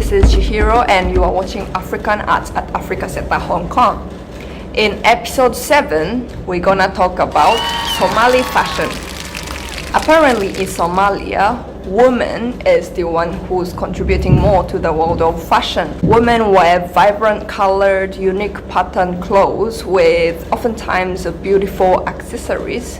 this is Chihiro and you are watching African Arts at Africa Center Hong Kong. In episode 7, we're gonna talk about Somali fashion. Apparently in Somalia, woman is the one who's contributing more to the world of fashion. Women wear vibrant colored, unique pattern clothes with oftentimes beautiful accessories,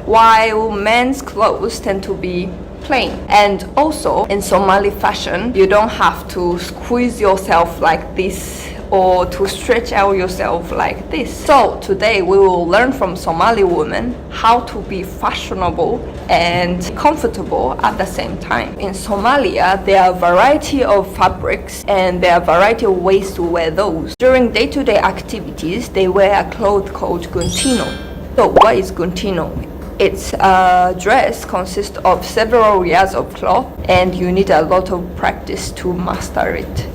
while men's clothes tend to be plain. And also in Somali fashion, you don't have to squeeze yourself like this or to stretch out yourself like this. So today we will learn from Somali women how to be fashionable and comfortable at the same time. In Somalia, there are a variety of fabrics and there are a variety of ways to wear those. During day-to-day activities, they wear a cloth called guntino. So what is guntino? It's a dress consists of several yards of cloth and you need a lot of practice to master it.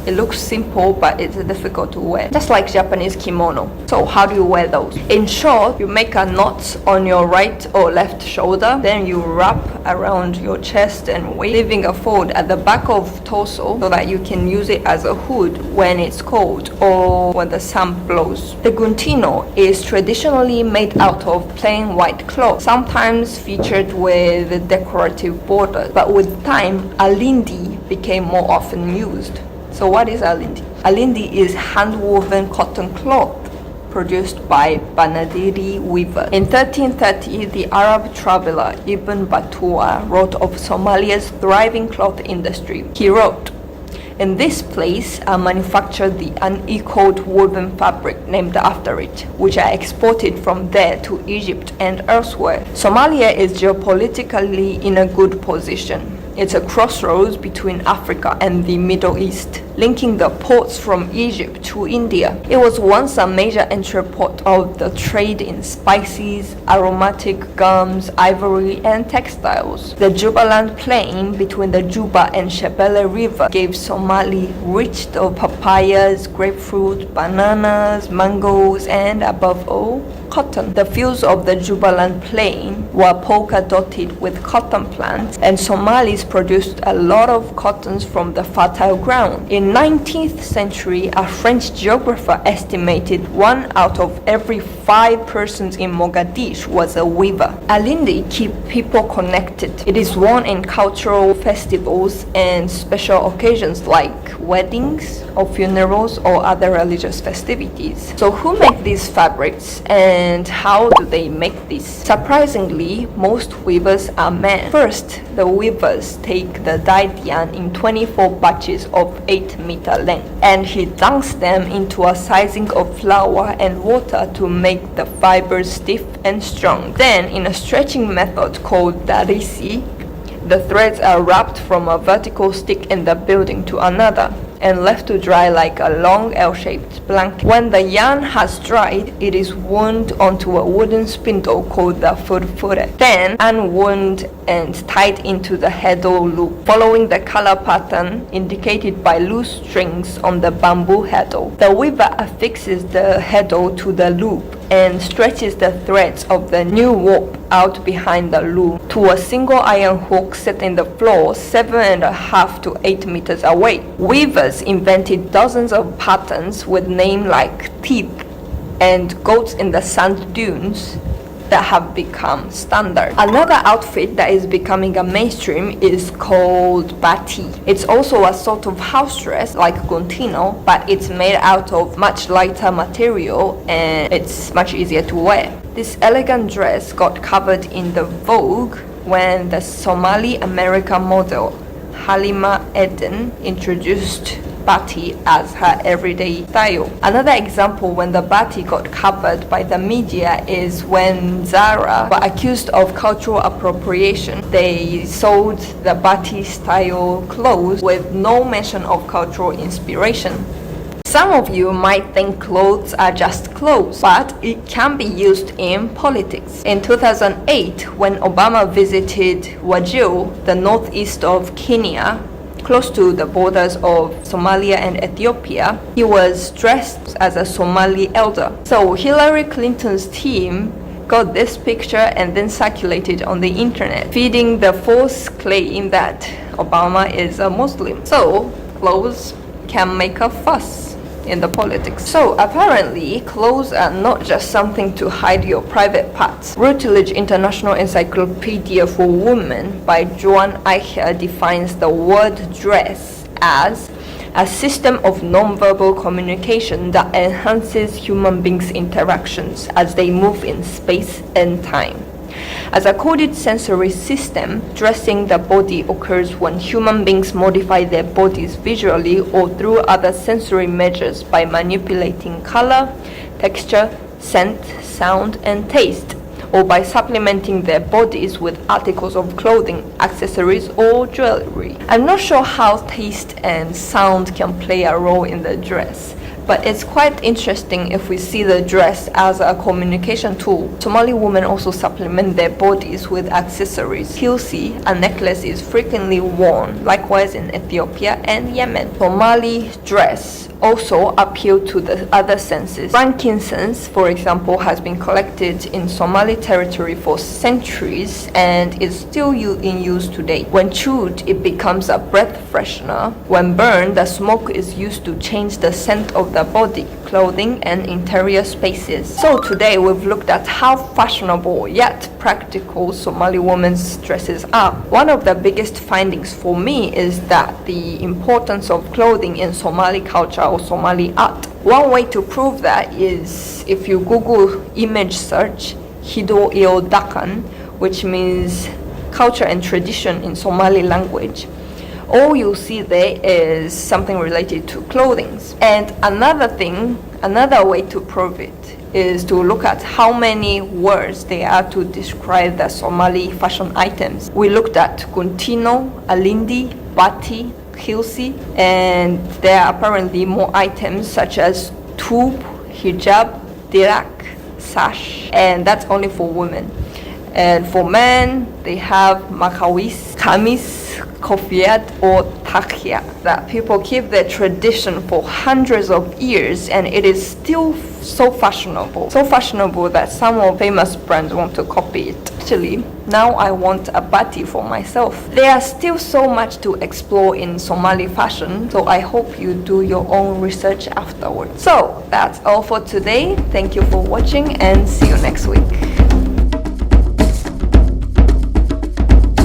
It looks simple, but it's difficult to wear, just like Japanese kimono. So how do you wear those? In short, you make a knot on your right or left shoulder, then you wrap around your chest and waist, leaving a fold at the back of torso so that you can use it as a hood when it's cold or when the sun blows. The guntino is traditionally made out of plain white cloth, sometimes featured with decorative borders, but with time, alindi became more often used. So what is alindi? Alindi is hand-woven cotton cloth produced by Banadiri weaver. In 1330, the Arab traveler Ibn Battuta wrote of Somalia's thriving cloth industry. He wrote, "In this place are manufactured the unequaled woven fabric named after it, which are exported from there to Egypt and elsewhere." Somalia is geopolitically in a good position. It's a crossroads between Africa and the Middle East, linking the ports from Egypt to India. It was once a major entrepot of the trade in spices, aromatic gums, ivory, and textiles. The Jubaland plain between the Juba and Shebele River gave Somali rich of papayas, grapefruit, bananas, mangoes, and above all, cotton. The fields of the Jubaland plain were polka dotted with cotton plants, and Somalis produced a lot of cottons from the fertile ground. In 19th century, a French geographer estimated 1 out of every 5 persons in Mogadishu was a weaver. Alindi keep people connected. It is worn in cultural festivals and special occasions like weddings or funerals or other religious festivities. So who make these fabrics and how do they make this? Surprisingly, most weavers are men. First, the weavers take the dyed yarn in 24 batches of 8-meter length, and he dunks them into a sizing of flour and water to make the fibers stiff and strong. Then, in a stretching method called darisi, the threads are wrapped from a vertical stick in the building to another and left to dry like a long L-shaped blanket. When the yarn has dried, it is wound onto a wooden spindle called the furfure, then unwound and tied into the heddle loop, following the color pattern indicated by loose strings on the bamboo heddle. The weaver affixes the heddle to the loop and stretches the threads of the new warp out behind the loop to a single iron hook set in the floor 7.5 to 8 meters away. Weavers invented dozens of patterns with names like teeth and goats in the sand dunes that have become standard. Another outfit that is becoming a mainstream is called bati. It's also a sort of house dress like guntino, but it's made out of much lighter material and it's much easier to wear. This elegant dress got covered in the Vogue when the Somali American model Halima Eden introduced bati as her everyday style. Another example when the bati got covered by the media is when Zara were accused of cultural appropriation. They sold the bati style clothes with no mention of cultural inspiration. Some of you might think clothes are just clothes, but it can be used in politics. In 2008, when Obama visited Wajir, the northeast of Kenya, close to the borders of Somalia and Ethiopia, he was dressed as a Somali elder. So Hillary Clinton's team got this picture and then circulated on the internet, feeding the false claim that Obama is a Muslim. So clothes can make a fuss in the politics. So apparently, clothes are not just something to hide your private parts. Routledge International Encyclopedia for Women by Joan Eicher defines the word dress as a system of nonverbal communication that enhances human beings' interactions as they move in space and time. As a coded sensory system, dressing the body occurs when human beings modify their bodies visually or through other sensory measures by manipulating color, texture, scent, sound, and taste, or by supplementing their bodies with articles of clothing, accessories, or jewelry. I'm not sure how taste and sound can play a role in the dress, but it's quite interesting if we see the dress as a communication tool. Somali women also supplement their bodies with accessories. Hilsi, a necklace, is frequently worn, likewise in Ethiopia and Yemen. Somali dress also appeal to the other senses. Frankincense, for example, has been collected in Somali territory for centuries and is still in use today. When chewed, it becomes a breath freshener. When burned, the smoke is used to change the scent of the body, clothing, and interior spaces. So today we've looked at how fashionable yet practical Somali women's dresses are. One of the biggest findings for me is that the importance of clothing in Somali culture or Somali art. One way to prove that is if you Google image search Hido Eo Dakan, which means culture and tradition in Somali language. All you'll see there is something related to clothing. And another way to prove it is to look at how many words there are to describe the Somali fashion items. We looked at Guntino, Alindi, Bati, Hilsi, and there are apparently more items such as tube, hijab, dirak, sash, and that's only for women. And for men, they have makawis, kamis, kofiyat, or takhya. That people keep their tradition for hundreds of years, and it is still so fashionable. So fashionable that some of famous brands want to copy it. Actually, now I want a bati for myself. There are still so much to explore in Somali fashion, so I hope you do your own research afterwards. So that's all for today. Thank you for watching and see you next week.